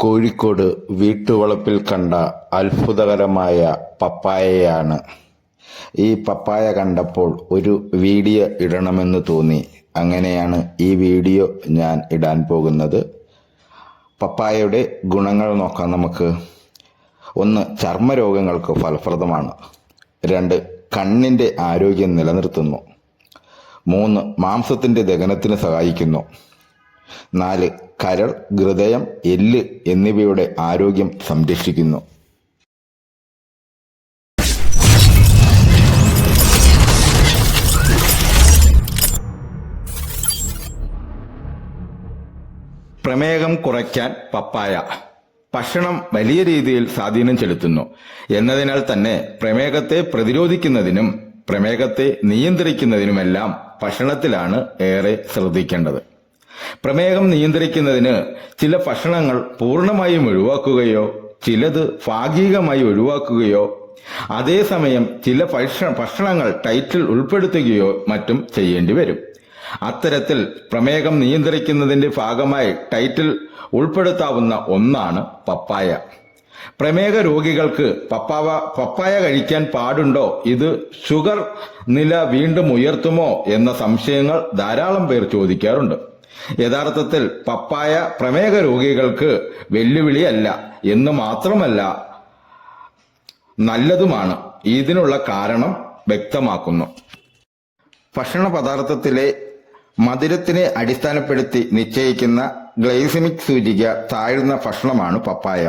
കോഴിക്കോട് വീട്ടുവളപ്പിൽ കണ്ട അത്ഭുതകരമായ പപ്പായയാണ്. ഈ പപ്പായ കണ്ടപ്പോൾ ഒരു വീഡിയോ ഇടണമെന്ന് തോന്നി. അങ്ങനെയാണ് ഈ വീഡിയോ ഞാൻ ഇടാൻ പോകുന്നത്. പപ്പായയുടെ ഗുണങ്ങൾ നോക്കാം നമുക്ക്. 1. ചർമ്മരോഗങ്ങൾക്ക് ഫലപ്രദമാണ്. 2. കണ്ണിൻ്റെ ആരോഗ്യം നിലനിർത്തുന്നു. 3. മാംസത്തിൻ്റെ ദഹനത്തിന് സഹായിക്കുന്നു. 4. കരൾ, ഹൃദയം, എല്ല് എന്നിവയുടെ ആരോഗ്യം സംരക്ഷിക്കുന്നു. പ്രമേഹം കുറയ്ക്കാൻ പപ്പായ. ഭക്ഷണം വലിയ രീതിയിൽ സ്വാധീനം ചെലുത്തുന്നു എന്നതിനാൽ തന്നെ പ്രമേഹത്തെ പ്രതിരോധിക്കുന്നതിനും പ്രമേഹത്തെ നിയന്ത്രിക്കുന്നതിനുമെല്ലാം ഭക്ഷണത്തിലാണ് ഏറെ ശ്രദ്ധിക്കേണ്ടത്. പ്രമേഹം നിയന്ത്രിക്കുന്നതിന് ചില ഭക്ഷണങ്ങൾ പൂർണ്ണമായും ഒഴിവാക്കുകയോ ചിലത് ഭാഗികമായി ഒഴിവാക്കുകയോ അതേസമയം ചില ഭക്ഷണങ്ങൾ ഡയറ്റിൽ ഉൾപ്പെടുത്തുകയോ മറ്റും ചെയ്യേണ്ടി വരും. അത്തരത്തിൽ പ്രമേഹം നിയന്ത്രിക്കുന്നതിന്റെ ഭാഗമായി ഡയറ്റിൽ ഉൾപ്പെടുത്താവുന്ന ഒന്നാണ് പപ്പായ. പ്രമേഹ രോഗികൾക്ക് പപ്പായ കഴിക്കാൻ പാടുണ്ടോ, ഇത് ഷുഗർ നില വീണ്ടും ഉയർത്തുമോ എന്ന സംശയങ്ങൾ ധാരാളം പേർ ചോദിക്കാറുണ്ട്. യഥാർത്ഥത്തിൽ പപ്പായ പ്രമേഹ രോഗികൾക്ക് വെല്ലുവിളിയല്ല എന്ന് മാത്രമല്ല നല്ലതുമാണ്. ഇതിനുള്ള കാരണം വ്യക്തമാക്കുന്നു. ഭക്ഷണ പദാർത്ഥത്തിലെ മധുരത്തിനെ അടിസ്ഥാനപ്പെടുത്തി നിശ്ചയിക്കുന്ന ഗ്ലൈസമിക് സൂചിക താഴ്ന്ന ഭക്ഷണമാണ് പപ്പായ.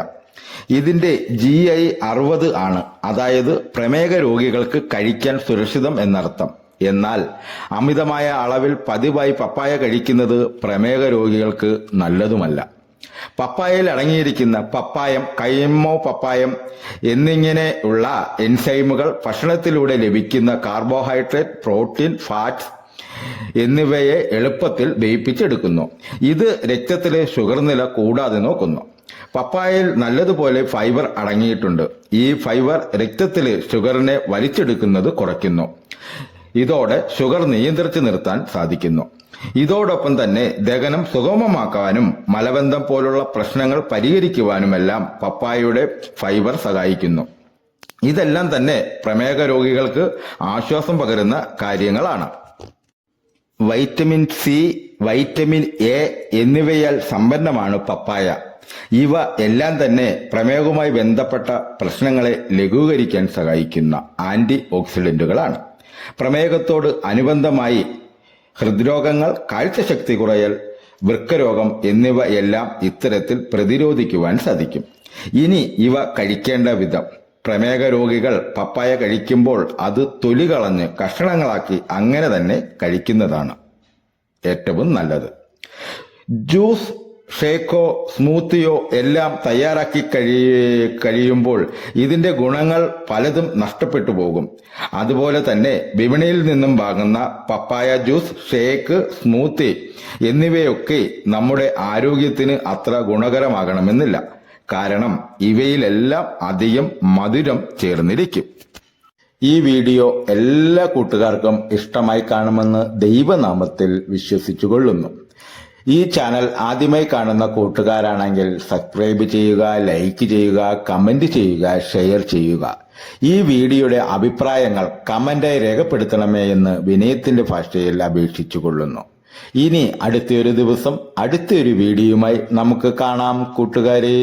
ഇതിന്റെ GI 60 ആണ്, അതായത് പ്രമേഹ രോഗികൾക്ക് കഴിക്കാൻ സുരക്ഷിതം എന്നർത്ഥം. എന്നാൽ അമിതമായ അളവിൽ പതിവായി പപ്പായ കഴിക്കുന്നത് പ്രമേഹ രോഗികൾക്ക് നല്ലതുമല്ല. പപ്പായയിൽ അടങ്ങിയിരിക്കുന്ന പപ്പായം, പപ്പായം എന്നിങ്ങനെയുള്ള എൻസൈമുകൾ ഭക്ഷണത്തിലൂടെ ലഭിക്കുന്ന കാർബോഹൈഡ്രേറ്റ്, പ്രോട്ടീൻ, ഫാറ്റ്സ് എന്നിവയെ എളുപ്പത്തിൽ ദഹിപ്പിച്ചെടുക്കുന്നു. ഇത് രക്തത്തിലെ ഷുഗർ നില കൂടാതെ നോക്കുന്നു. പപ്പായയിൽ നല്ലതുപോലെ ഫൈബർ അടങ്ങിയിട്ടുണ്ട്. ഈ ഫൈബർ രക്തത്തിലെ ഷുഗറിനെ വലിച്ചെടുക്കുന്നത് കുറയ്ക്കുന്നു. ഇതോടെ ഷുഗർ നിയന്ത്രിച്ചു നിർത്താൻ സാധിക്കുന്നു. ഇതോടൊപ്പം തന്നെ ദഹനം സുഗമമാക്കാനും മലബന്ധം പോലുള്ള പ്രശ്നങ്ങൾ പരിഹരിക്കുവാനുമെല്ലാം പപ്പായയുടെ ഫൈബർ സഹായിക്കുന്നു. ഇതെല്ലാം തന്നെ പ്രമേഹ രോഗികൾക്ക് ആശ്വാസം പകരുന്ന കാര്യങ്ങളാണ്. വൈറ്റമിൻ സി, വൈറ്റമിൻ എ എന്നിവയാൽ സമ്പന്നമാണ് പപ്പായ. ഇവ എല്ലാം തന്നെ പ്രമേഹവുമായി ബന്ധപ്പെട്ട പ്രശ്നങ്ങളെ ലഘൂകരിക്കാൻ സഹായിക്കുന്ന ആന്റി ഓക്സിഡന്റുകളാണ്. പ്രമേഹത്തോട് അനുബന്ധമായി ഹൃദ്രോഗങ്ങൾ, കാഴ്ചശക്തി കുറയൽ, വൃക്കരോഗം എന്നിവ എല്ലാം ഇത്തരത്തിൽ പ്രതിരോധിക്കുവാൻ സാധിക്കും. ഇനി ഇവ കഴിക്കേണ്ട വിധം. പ്രമേഹ രോഗികൾ പപ്പായ കഴിക്കുമ്പോൾ അത് തൊലി കളഞ്ഞ് കഷണങ്ങളാക്കി അങ്ങനെ തന്നെ കഴിക്കുന്നതാണ് ഏറ്റവും നല്ലത്. ജ്യൂസ്, ഷേക്കോ, സ്മൂത്തിയോ എല്ലാം തയ്യാറാക്കി കഴിയുമ്പോൾ ഇതിന്റെ ഗുണങ്ങൾ പലതും നഷ്ടപ്പെട്ടു പോകും. അതുപോലെ തന്നെ വിപണിയിൽ നിന്നും വാങ്ങുന്ന പപ്പായ ജ്യൂസ്, ഷേക്ക്, സ്മൂത്തി എന്നിവയൊക്കെ നമ്മുടെ ആരോഗ്യത്തിന് അത്ര ഗുണകരമാകണമെന്നില്ല. കാരണം ഇവയിലെല്ലാം അധികം മധുരം ചേർന്നിരിക്കും. ഈ വീഡിയോ എല്ലാ കൂട്ടുകാർക്കും ഇഷ്ടമായി കാണുമെന്ന് ദൈവനാമത്തിൽ വിശ്വസിച്ചുകൊള്ളുന്നു. ഈ ചാനൽ ആദ്യമായി കാണുന്ന കൂട്ടുകാരാണെങ്കിൽ സബ്സ്ക്രൈബ് ചെയ്യുക, ലൈക്ക് ചെയ്യുക, കമന്റ് ചെയ്യുക, ഷെയർ ചെയ്യുക. ഈ വീഡിയോയുടെ അഭിപ്രായങ്ങൾ കമന്റായി രേഖപ്പെടുത്തണമേ എന്ന് വിനയത്തിന്റെ ഭാഷയിൽ അപേക്ഷിച്ചുകൊള്ളുന്നു. ഇനി അടുത്തൊരു ദിവസം അടുത്തൊരു വീഡിയോയുമായി നമുക്ക് കാണാം കൂട്ടുകാരെ.